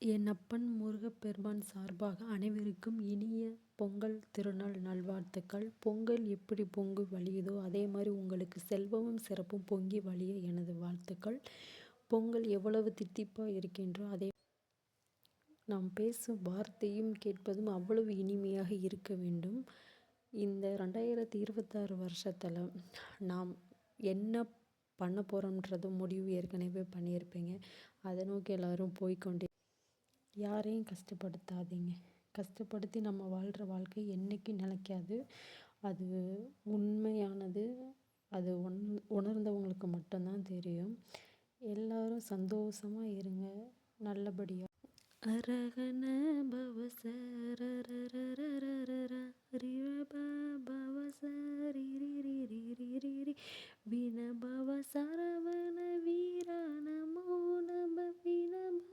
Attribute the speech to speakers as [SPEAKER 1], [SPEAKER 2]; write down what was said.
[SPEAKER 1] என் அப்பன் முருகப்பெருமான் சார்பாக அனைவருக்கும் இனிய பொங்கல் திருநாள் நல்வாழ்த்துக்கள். பொங்கல் எப்படி பொங்கி வழியுதோ அதே மாதிரி உங்களுக்கு செல்வமும் சிறப்பும் பொங்கி வழிய எனது வாழ்த்துக்கள். பொங்கல் எவ்வளவு தித்திப்பாக இருக்கின்றோ அதே நாம் பேசும் வார்த்தையும் கேட்பதும் அவ்வளவு இனிமையாக இருக்க வேண்டும். இந்த 2026 வருஷத்தில் நாம் என்ன பண்ண போகிறோம்ன்றது முடிவு ஏற்கனவே பண்ணியிருப்பீங்க. அதை நோக்கி எல்லோரும் போய்கொண்டே யாரையும் கஷ்டப்படுத்தாதீங்க. கஷ்டப்படுத்தி நம்ம வாழ்கிற வாழ்க்கை என்றைக்கும் நிலைக்காது. அது உண்மையானது. அது உணர்ந்தவங்களுக்கு மட்டும்தான் தெரியும். எல்லாரும் சந்தோஷமாக இருங்க, நல்லபடியாக. அரகண பவசரரி வினபவ சரவண வீர நமோ நம வினப